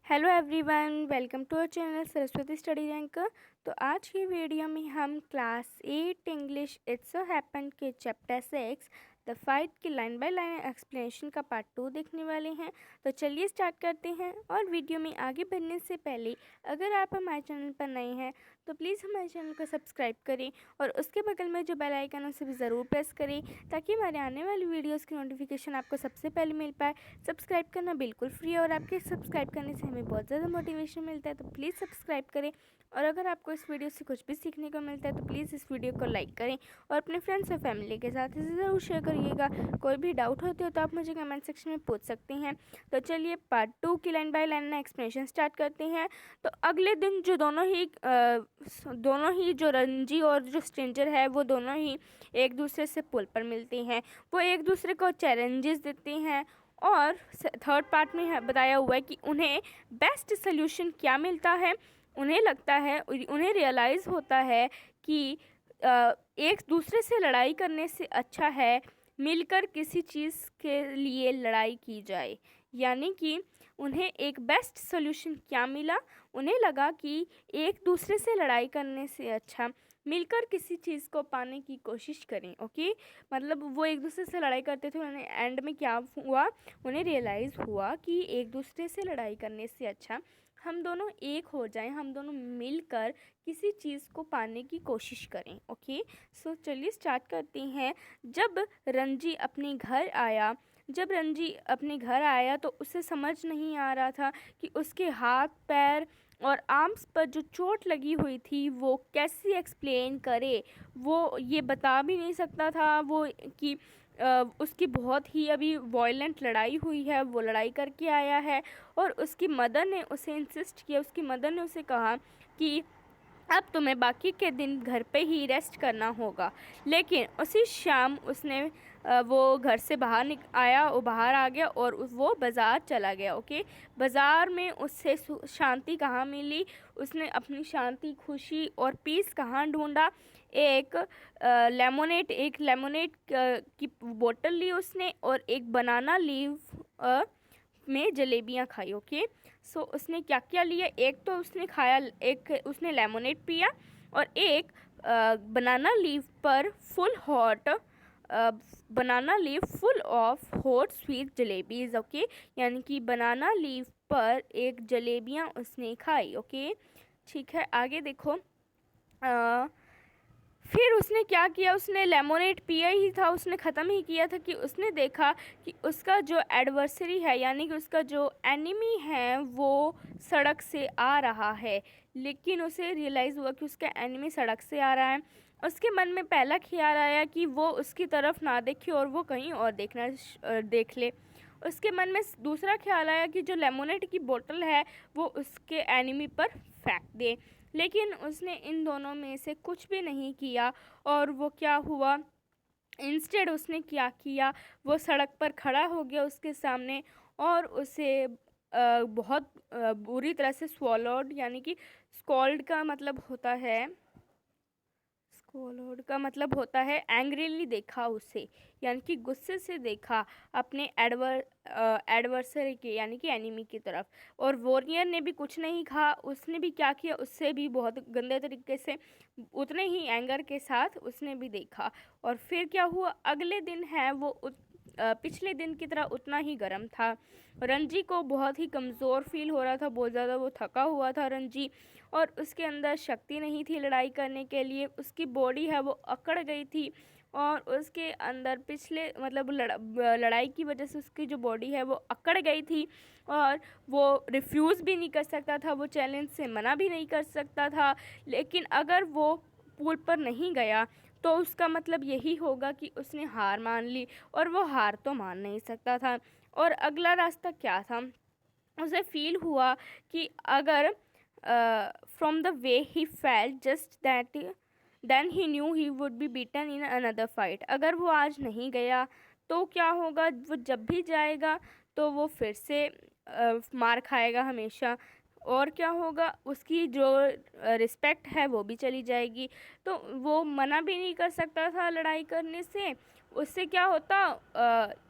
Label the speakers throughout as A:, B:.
A: Hello everyone, welcome to our channel Saraswati study rank. तो आज की वीडियो में हम class 8 English it's so happen के चैप्टर 6 द फाइट की लाइन बाय लाइन एक्सप्लेनेशन का पार्ट 2 देखने वाले हैं। तो चलिए स्टार्ट करते हैं। और वीडियो में आगे बढ़ने से पहले अगर आप हमारे चैनल पर नए हैं तो प्लीज़ हमारे चैनल को सब्सक्राइब करें और उसके बगल में जो बेल आइकन है उसे भी ज़रूर प्रेस करें ताकि हमारे आने वाली वीडियोस की नोटिफिकेशन आपको सबसे पहले मिल पाए। सब्सक्राइब करना बिल्कुल फ्री है और आपके सब्सक्राइब करने से हमें बहुत ज़्यादा मोटिवेशन मिलता है, तो प्लीज़ सब्सक्राइब करें। और अगर आपको इस वीडियो से कुछ भी सीखने को मिलता है तो प्लीज़ इस वीडियो को लाइक करें और अपने फ्रेंड्स और फैमिली के साथ इसे ज़रूर शेयर करिएगा। कोई भी डाउट होते हो तो आप मुझे कमेंट सेक्शन में पूछ सकते हैं। तो चलिए पार्ट 2 की line by line explanation start करते हैं। तो अगले दिन जो दोनों ही जो रंजी और जो स्ट्रेंजर है वो दोनों ही एक दूसरे से पुल पर मिलते हैं। वो एक दूसरे को चैलेंजेस देते हैं और थर्ड पार्ट में बताया हुआ है कि उन्हें बेस्ट सोल्यूशन क्या मिलता है। उन्हें लगता है, उन्हें रियलाइज़ होता है कि एक दूसरे से लड़ाई करने से अच्छा है मिलकर किसी चीज़ के लिए लड़ाई की जाए। यानी कि उन्हें एक बेस्ट सोल्यूशन क्या मिला, उन्हें लगा कि एक दूसरे से लड़ाई करने से अच्छा मिलकर किसी चीज़ को पाने की कोशिश करें। ओके, मतलब वो एक दूसरे से लड़ाई करते थे, उन्हें एंड में क्या हुआ, उन्हें रियलाइज़ हुआ कि एक दूसरे से लड़ाई करने से अच्छा हम दोनों एक हो जाएं, हम दोनों मिलकर किसी चीज़ को पाने की कोशिश करें। ओके, सो चलिए स्टार्ट करते हैं। जब रंजी अपने घर आया तो उसे समझ नहीं आ रहा था कि उसके हाथ पैर और आर्म्स पर जो चोट लगी हुई थी वो कैसे एक्सप्लेन करे। वो ये बता भी नहीं सकता था वो कि उसकी बहुत ही अभी वॉयलेंट लड़ाई हुई है, वो लड़ाई करके आया है। और उसकी मदर ने उसे इंसिस्ट किया, उसकी मदर ने उसे कहा कि अब तुम्हें बाकी के दिन घर पे ही रेस्ट करना होगा। लेकिन उसी शाम वो घर से बाहर आ गया और वो बाज़ार चला गया। ओके, बाज़ार में उससे शांति कहाँ मिली, उसने अपनी शांति, खुशी और पीस कहाँ ढूंढा। एक लेमोनेड की बोतल ली उसने और एक बनाना लीव में जलेबियाँ खाई। ओके, सो उसने क्या क्या लिया, एक तो उसने खाया, एक उसने लेमोनेड पिया और एक banana leaf full of hot sweet jalebis. Okay, यानी कि बनाना लीव पर एक जलेबियाँ उसने खाई। ओके, ठीक है, आगे देखो। फिर उसने क्या किया, उसने लेमोनेड पिया ही था, उसने ख़त्म ही किया था कि उसने देखा कि उसका जो एडवर्सरी है, यानी कि उसका जो एनिमी है वो सड़क से आ रहा है। लेकिन उसे रियलाइज़ हुआ कि उसका एनिमी सड़क से आ रहा है। उसके मन में पहला ख्याल आया कि वो उसकी तरफ ना देखे और वो कहीं और देख ले। उसके मन में दूसरा ख्याल आया कि जो लेमोनेड की बोतल है वो उसके एनिमी पर फेंक दे। लेकिन उसने इन दोनों में से कुछ भी नहीं किया। और वो क्या हुआ, इंस्टेड उसने क्या किया, वो सड़क पर खड़ा हो गया उसके सामने और उसे बहुत बुरी तरह से स्वॉलोड, यानी कि स्कॉलर्ड का मतलब होता है एंग्रीली देखा उसे, यानी कि गुस्से से देखा अपने एडवर्सरी के, यानी कि एनिमी की तरफ। और वॉरियर ने भी कुछ नहीं कहा, उसने भी क्या किया, उससे भी बहुत गंदे तरीके से उतने ही एंगर के साथ उसने भी देखा। और फिर क्या हुआ, अगले दिन है वो पिछले दिन की तरह उतना ही गर्म था। रंजी को बहुत ही कमज़ोर फील हो रहा था, बहुत ज़्यादा वो थका हुआ था रंजी, और उसके अंदर शक्ति नहीं थी लड़ाई करने के लिए। उसकी बॉडी है वो अकड़ गई थी और उसके अंदर लड़ाई की वजह से उसकी जो बॉडी है वो अकड़ गई थी और वो रिफ्यूज़ भी नहीं कर सकता था, वो चैलेंज से मना भी नहीं कर सकता था। लेकिन अगर वो पुल पर नहीं गया तो उसका मतलब यही होगा कि उसने हार मान ली, और वो हार तो मान नहीं सकता था। और अगला रास्ता क्या था, उसे फील हुआ कि अगर from the way he felt just that then he knew he would be beaten in another fight. अगर वो आज नहीं गया तो क्या होगा, वो जब भी जाएगा तो वो फिर से मार खाएगा हमेशा। और क्या होगा, उसकी जो रिस्पेक्ट है वो भी चली जाएगी। तो वो मना भी नहीं कर सकता था लड़ाई करने से, उससे क्या होता,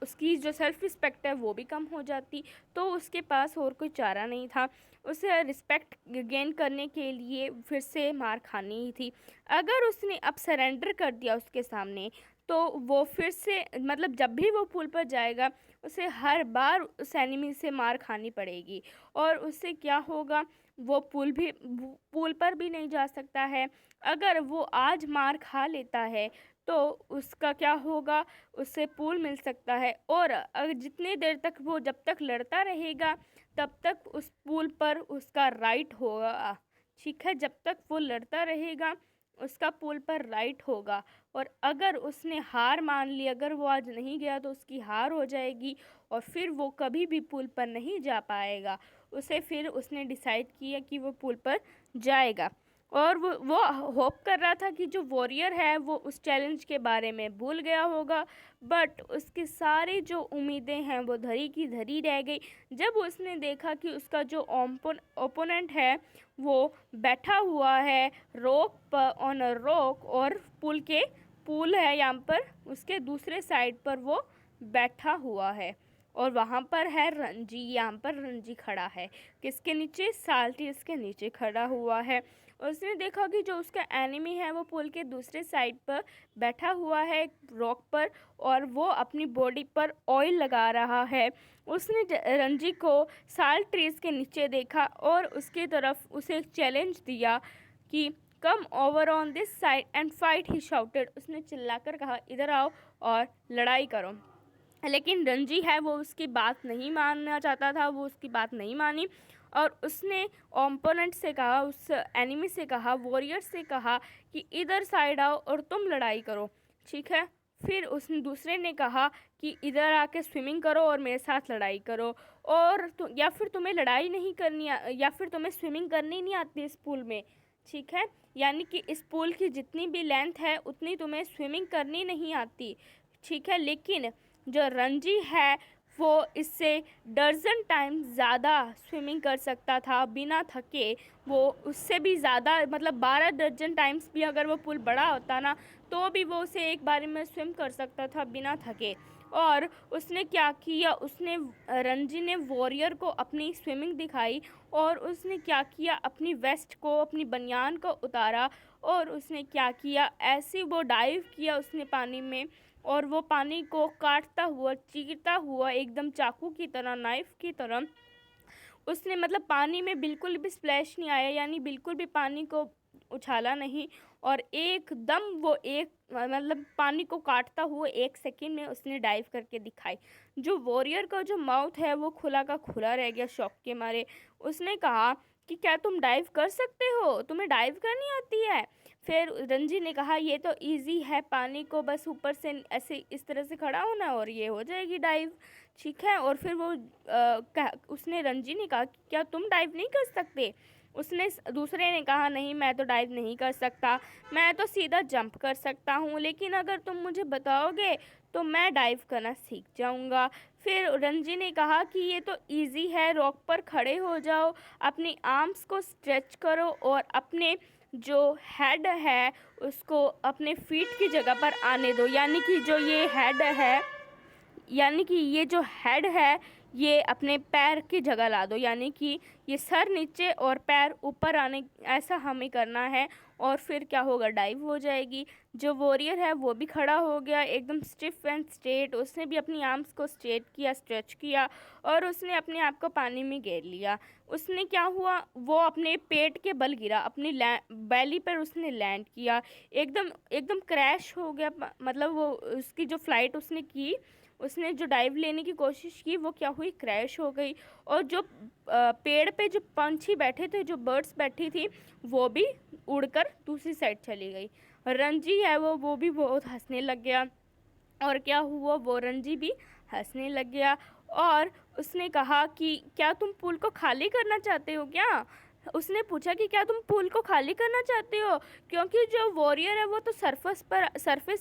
A: उसकी जो सेल्फ रिस्पेक्ट है वो भी कम हो जाती। तो उसके पास और कोई चारा नहीं था, उसे रिस्पेक्ट गेन करने के लिए फिर से मार खानी ही थी। अगर उसने अब सरेंडर कर दिया उसके सामने, तो वो फिर से मतलब जब भी वो पुल पर जाएगा उसे हर बार उस एनिमी से मार खानी पड़ेगी, और उससे क्या होगा, वो पुल पर भी नहीं जा सकता है। अगर वो आज मार खा लेता है तो उसका क्या होगा, उससे पुल मिल सकता है, और अगर जितनी देर तक वो जब तक लड़ता रहेगा तब तक उस पुल पर उसका राइट होगा। ठीक है, जब तक वो लड़ता रहेगा उसका पुल पर राइट होगा, और अगर उसने हार मान ली, अगर वो आज नहीं गया तो उसकी हार हो जाएगी, और फिर वो कभी भी पुल पर नहीं जा पाएगा। उसे फिर उसने डिसाइड किया कि वो पुल पर जाएगा, और वो होप कर रहा था कि जो वॉरियर है वो उस चैलेंज के बारे में भूल गया होगा, बट उसकी सारी जो उम्मीदें हैं वो धरी की धरी रह गई जब उसने देखा कि उसका जो ओपोनेंट है वो बैठा हुआ है रॉक पर, ऑन अ रॉक, और पुल है यहाँ पर, उसके दूसरे साइड पर वो बैठा हुआ है, और वहाँ पर है रंजी। यहाँ पर रंजी खड़ा है, किसके नीचे, साल्टियस के नीचे खड़ा हुआ है। उसने देखा कि जो उसका एनिमी है वो पुल के दूसरे साइड पर बैठा हुआ है रॉक पर, और वो अपनी बॉडी पर ऑयल लगा रहा है। उसने रंजी को साल्ट ट्रीज के नीचे देखा और उसकी तरफ उसे एक चैलेंज दिया कि come over on this side and fight, he shouted. उसने चिल्लाकर कहा, इधर आओ और लड़ाई करो। लेकिन रंजी है वो उसकी बात नहीं मानना चाहता था, वो उसकी बात नहीं मानी, और उसने ओपोनेंट से कहा, उस एनिमी से कहा, वॉरियर से कहा कि इधर साइड आओ और तुम लड़ाई करो। ठीक है, फिर उसने दूसरे ने कहा कि इधर आके स्विमिंग करो और मेरे साथ लड़ाई करो, और या फिर तुम्हें लड़ाई नहीं करनी या फिर तुम्हें स्विमिंग करनी नहीं आती इस पूल में। ठीक है, यानी कि इस पूल की जितनी भी लेंथ है उतनी तुम्हें स्विमिंग करनी नहीं आती। ठीक है, लेकिन जो रंजी है वो इससे दर्जन टाइम ज़्यादा स्विमिंग कर सकता था बिना थके। वो उससे भी ज़्यादा, मतलब 12 दर्जन टाइम्स भी अगर वो पुल बड़ा होता ना तो भी वो उसे एक बारी में स्विम कर सकता था बिना थके। और उसने क्या किया, उसने रंजी ने वॉरियर को अपनी स्विमिंग दिखाई, और उसने क्या किया, अपनी वेस्ट को, अपनी बनियान को उतारा, और उसने क्या किया, ऐसे वो डाइव किया उसने पानी में, और वो पानी को काटता हुआ, चीरता हुआ, एकदम चाकू की तरह, नाइफ की तरह उसने, मतलब पानी में बिल्कुल भी स्प्लैश नहीं आया, यानी बिल्कुल भी पानी को उछाला नहीं, और एकदम वो एक मतलब पानी को काटता हुआ 1 सेकंड में उसने डाइव करके दिखाई। जो वॉरियर का जो माउथ है वो खुला का खुला रह गया शॉक के मारे। उसने कहा कि क्या तुम डाइव कर सकते हो, तुम्हें डाइव करनी आती है। फिर रंजी ने कहा, ये तो इजी है, पानी को बस ऊपर से ऐसे इस तरह से खड़ा होना और ये हो जाएगी डाइव। ठीक है, और फिर वो उसने रंजी ने कहा, क्या तुम डाइव नहीं कर सकते। उसने दूसरे ने कहा, नहीं मैं तो डाइव नहीं कर सकता, मैं तो सीधा जंप कर सकता हूँ, लेकिन अगर तुम मुझे बताओगे तो मैं डाइव करना सीख जाऊँगा। फिर रंजी ने कहा कि ये तो इजी है, रॉक पर खड़े हो जाओ, अपनी आर्म्स को स्ट्रेच करो और अपने जो हेड है उसको अपने फीट की जगह पर आने दो, यानी कि जो ये हेड है, यानी कि ये जो हेड है ये अपने पैर की जगह ला दो, यानी कि ये सर नीचे और पैर ऊपर आने, ऐसा हमें करना है, और फिर क्या होगा, डाइव हो जाएगी। जो वॉरियर है वो भी खड़ा हो गया एकदम स्टिफ एंड स्ट्रेट, उसने भी अपनी आर्म्स को स्ट्रेट किया, स्ट्रेच किया, और उसने अपने आप को पानी में घेर लिया। उसने क्या हुआ, वो अपने पेट के बल गिरा, अपनी बैली पर उसने लैंड किया, एकदम एकदम क्रैश हो गया, मतलब वो उसकी जो फ्लाइट उसने की, उसने जो डाइव लेने की कोशिश की वो क्या हुई, क्रैश हो गई, और जो पेड़ पे जो पंछी बैठे थे, जो बर्ड्स बैठी थी, वो भी उड़कर दूसरी साइड चली गई। रंजी है वो भी बहुत हंसने लग गया, और क्या हुआ, वो रंजी भी हंसने लग गया, और उसने कहा कि क्या तुम पूल को खाली करना चाहते हो क्या। उसने पूछा कि क्या तुम पूल को खाली करना चाहते हो, क्योंकि जो वॉरियर है वो तो सरफेस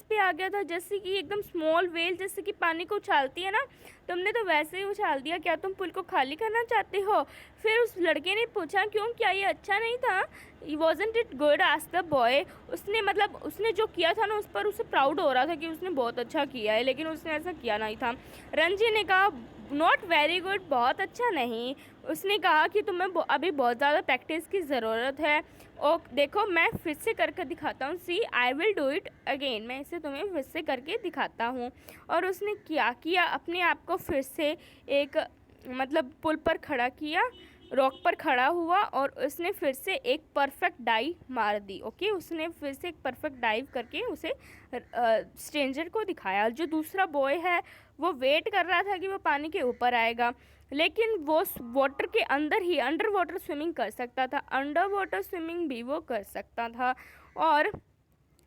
A: पे आ गया था, जैसे कि एकदम स्मॉल वेल जैसे कि पानी को उछालती है ना, तुमने तो वैसे ही उछाल दिया, क्या तुम पूल को खाली करना चाहते हो। फिर उस लड़के ने पूछा, क्यों, क्या ये अच्छा नहीं था, wasn't it good asked the boy. उसने मतलब उसने जो किया था ना उस पर उसे प्राउड हो रहा था कि उसने बहुत अच्छा किया है, लेकिन उसने ऐसा किया नहीं था। रंजी ने कहा नॉट वेरी गुड, बहुत अच्छा नहीं। उसने कहा कि तुम्हें अभी बहुत ज़्यादा प्रैक्टिस की ज़रूरत है। और देखो मैं फिर से करके दिखाता हूँ, see I will do it again, मैं इसे तुम्हें फिर से करके दिखाता हूँ। और उसने क्या किया, अपने आप को फिर से एक मतलब पुल पर खड़ा किया, रॉक पर खड़ा हुआ और उसने फिर से एक परफेक्ट डाइव मार दी। ओके, उसने फिर से एक परफेक्ट डाइव करके उसे स्ट्रेंजर को दिखाया। जो दूसरा बॉय है वो वेट कर रहा था कि वो पानी के ऊपर आएगा, लेकिन वो वाटर के अंदर ही अंडर वाटर स्विमिंग कर सकता था, अंडर वाटर स्विमिंग भी वो कर सकता था। और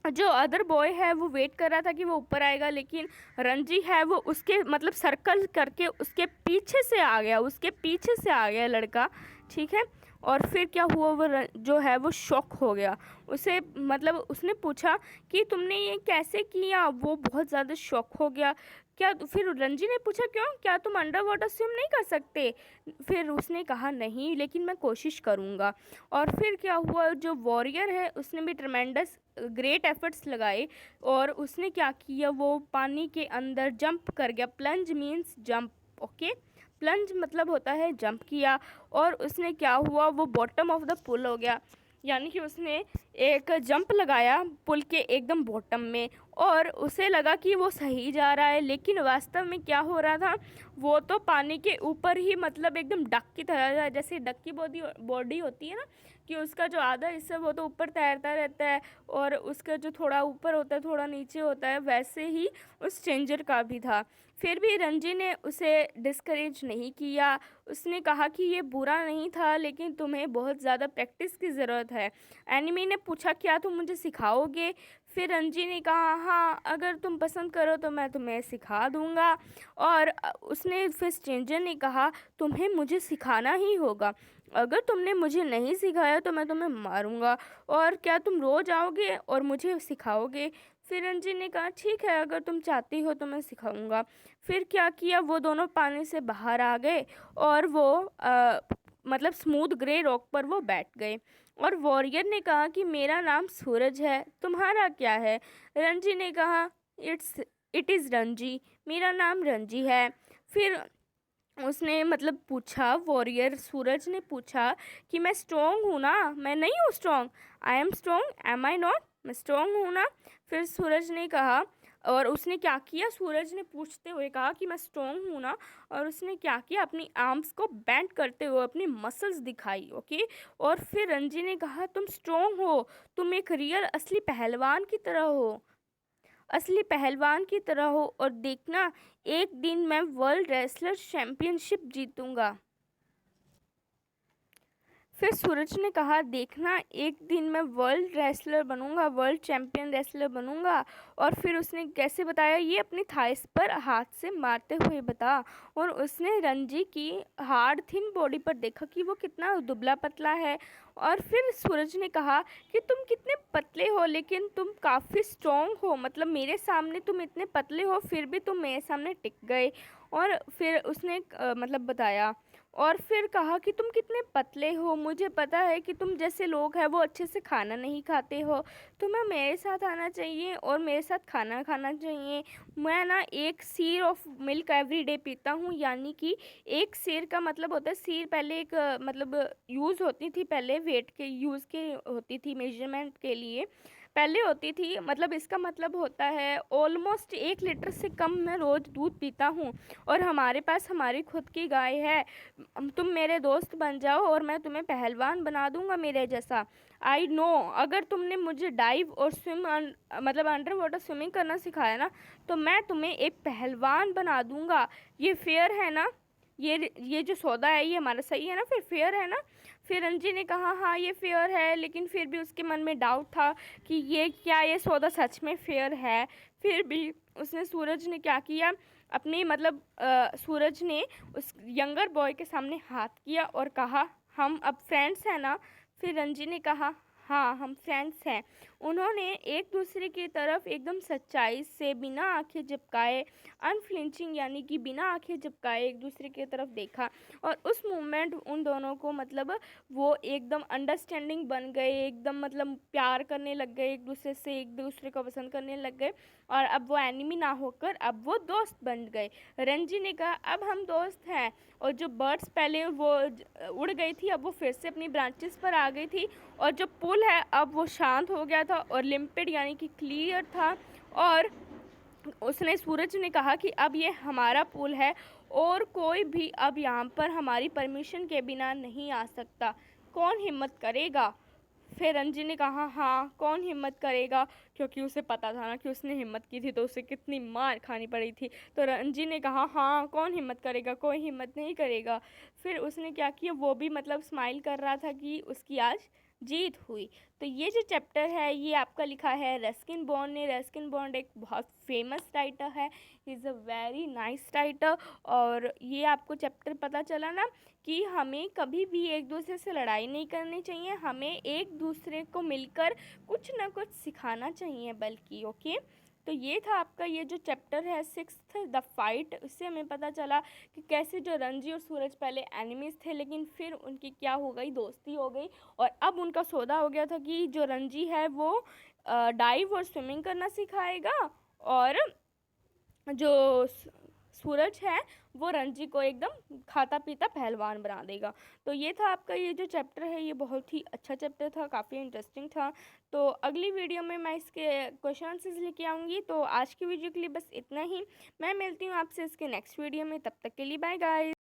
A: जो अदर बॉय है वो वेट कर रहा था कि वो ऊपर आएगा, लेकिन रंजी है वो उसके मतलब सर्कल करके उसके पीछे से आ गया, उसके पीछे से आ गया लड़का, ठीक है। और फिर क्या हुआ, वो जो है वो शॉक हो गया। उसे मतलब उसने पूछा कि तुमने ये कैसे किया, वो बहुत ज़्यादा शॉक हो गया। क्या फिर रंजी ने पूछा क्यों, क्या तुम अंडर वाटर स्विम नहीं कर सकते? फिर उसने कहा नहीं, लेकिन मैं कोशिश करूँगा। और फिर क्या हुआ, जो वॉरियर है उसने भी ट्रमेंडस ग्रेट एफर्ट्स लगाए और उसने क्या किया, वो पानी के अंदर जंप कर गया। Plunge means jump, okay, plunge मतलब होता है जंप किया। और उसने क्या हुआ, वो बॉटम ऑफ द पुल हो गया, यानी कि उसने एक जंप लगाया पुल के एकदम बॉटम में और उसे लगा कि वो सही जा रहा है, लेकिन वास्तव में क्या हो रहा था, वो तो पानी के ऊपर ही मतलब एकदम डक की तरह था। जैसे डक की बॉडी होती है ना, कि उसका जो आधा हिस्सा वो तो ऊपर तैरता रहता है और उसका जो थोड़ा ऊपर होता है थोड़ा नीचे होता है, वैसे ही उस स्ट्रेंजर का भी था। फिर भी रंजी ने उसे डिस्करेज नहीं किया। उसने कहा कि ये बुरा नहीं था, लेकिन तुम्हें बहुत ज़्यादा प्रैक्टिस की ज़रूरत है। एनिमी ने पूछा क्या तुम मुझे सिखाओगे? फिर रंजी ने कहा हाँ, अगर तुम पसंद करो तो मैं तुम्हें सिखा दूंगा। और उसने फिर स्ट्रेंजर ने कहा तुम्हें मुझे सिखाना ही होगा, अगर तुमने मुझे नहीं सिखाया तो मैं तुम्हें मारूंगा। और क्या तुम रोज़ आओगे और मुझे सिखाओगे? फिर रंजी ने कहा ठीक है, अगर तुम चाहती हो तो मैं सिखाऊंगा। फिर क्या किया, वो दोनों पानी से बाहर आ गए और वो मतलब स्मूथ ग्रे रॉक पर वो बैठ गए। और वॉरियर ने कहा कि मेरा नाम सूरज है, तुम्हारा क्या है? रंजी ने कहा इट इज़ रंजी, मेरा नाम रंजी है। फिर उसने मतलब पूछा, वॉरियर सूरज ने पूछा कि मैं स्ट्रॉन्ग हूँ ना? मैं नहीं हूँ strong, I am strong, am I not, मैं स्ट्रॉन्ग हूँ ना? फिर सूरज ने कहा, और उसने क्या किया, सूरज ने पूछते हुए कहा कि मैं स्ट्रॉन्ग हूँ ना? और उसने क्या किया, अपनी आर्म्स को बेंड करते हुए अपनी मसल्स दिखाई, ओके। और फिर रंजी ने कहा तुम स्ट्रॉन्ग हो, तुम एक रियल असली पहलवान की तरह हो, असली पहलवान की तरह हो, और देखना एक दिन मैं वर्ल्ड रेसलर चैंपियनशिप जीतूंगा। फिर सूरज ने कहा देखना एक दिन मैं वर्ल्ड रेसलर बनूंगा, वर्ल्ड चैंपियन रेसलर बनूंगा। और फिर उसने कैसे बताया, ये अपनी थाइस पर हाथ से मारते हुए बता। और उसने रंजी की हार्ड थिन बॉडी पर देखा कि वो कितना दुबला पतला है। और फिर सूरज ने कहा कि तुम कितने पतले हो लेकिन तुम काफ़ी स्ट्रॉन्ग हो, मतलब मेरे सामने तुम इतने पतले हो फिर भी तुम मेरे सामने टिक गए। और फिर उसने मतलब बताया, और फिर कहा कि तुम कितने पतले हो, मुझे पता है कि तुम जैसे लोग हैं वो अच्छे से खाना नहीं खाते हो, तुम्हें मेरे साथ आना चाहिए और मेरे साथ खाना खाना चाहिए। मैं ना एक सीर ऑफ मिल्क एवरी डे पीता हूँ, यानी कि एक सेर का मतलब होता है, सीर पहले एक मतलब यूज़ होती थी, पहले वेट के यूज़ के होती थी, मेजरमेंट के लिए पहले होती थी, मतलब इसका मतलब होता है ऑलमोस्ट 1 लीटर से कम मैं रोज़ दूध पीता हूँ। और हमारे पास हमारी खुद की गाय है, तुम मेरे दोस्त बन जाओ और मैं तुम्हें पहलवान बना दूंगा मेरे जैसा। आई नो, अगर तुमने मुझे डाइव और स्विम मतलब अंडर वाटर स्विमिंग करना सिखाया ना, तो मैं तुम्हें एक पहलवान बना दूंगा। ये फेयर है ना? ये जो सौदा है ये हमारा सही है ना? फिर फेयर है ना? फिर रंजी ने कहा हाँ ये फेयर है, लेकिन फिर भी उसके मन में डाउट था कि ये सौदा सच में फेयर है। फिर भी उसने सूरज ने क्या किया, अपनी मतलब सूरज ने उस यंगर बॉय के सामने हाथ किया और कहा हम अब फ्रेंड्स हैं ना? फिर रंजी ने कहा हाँ हम फ्रेंड्स हैं। उन्होंने एक दूसरे की तरफ एकदम सच्चाई से बिना आंखें झपकाए, अनफ्लिंचिंग यानी कि बिना आंखें झपकाए एक दूसरे की तरफ देखा, और उस मोमेंट उन दोनों को मतलब वो एकदम अंडरस्टैंडिंग बन गए, एकदम मतलब प्यार करने लग गए, एक दूसरे से एक दूसरे को पसंद करने लग गए, और अब वो एनिमी ना होकर अब वो दोस्त बन गए। रंजी ने कहा अब हम दोस्त हैं। और जो बर्ड्स पहले वो उड़ गई थी, अब वो फिर से अपनी ब्रांचेस पर आ गई थी, और जो पुल है अब वो शांत हो गया था और लिम्पिड यानी कि क्लियर था। और उसने सूरज ने कहा कि अब ये हमारा पुल है और कोई भी अब यहाँ पर हमारी परमिशन के बिना नहीं आ सकता। कौन हिम्मत करेगा? फिर रंजी ने कहा हाँ कौन हिम्मत करेगा, क्योंकि उसे पता था ना कि उसने हिम्मत की थी तो उसे कितनी मार खानी पड़ी थी। तो रंजी ने कहा हाँ कौन हिम्मत करेगा, कोई हिम्मत नहीं करेगा। फिर उसने क्या किया, वो भी मतलब स्माइल कर रहा था कि उसकी आज जीत हुई। तो ये जो चैप्टर है ये आपका लिखा है रस्किन बॉन्ड ने। रस्किन बॉन्ड एक बहुत फेमस राइटर है, he is a very nice writer. और ये आपको चैप्टर पता चला ना कि हमें कभी भी एक दूसरे से लड़ाई नहीं करनी चाहिए, हमें एक दूसरे को मिलकर कुछ ना कुछ सिखाना चाहिए बल्कि। ओके, तो ये था आपका ये जो चैप्टर है 6th द फाइट। इससे हमें पता चला कि कैसे जो रंजी और सूरज पहले एनिमीज थे, लेकिन फिर उनकी क्या हो गई, दोस्ती हो गई, और अब उनका सौदा हो गया था कि जो रंजी है वो डाइव और स्विमिंग करना सिखाएगा, और जो सूरज है वो रंजी को एकदम खाता पीता पहलवान बना देगा। तो ये था आपका ये जो चैप्टर है, ये बहुत ही अच्छा चैप्टर था, काफ़ी इंटरेस्टिंग था। तो अगली वीडियो में मैं इसके क्वेश्चन आंसर्स लेके आऊँगी। तो आज की वीडियो के लिए बस इतना ही। मैं मिलती हूँ आपसे इसके नेक्स्ट वीडियो में, तब तक के लिए बाय गाइस।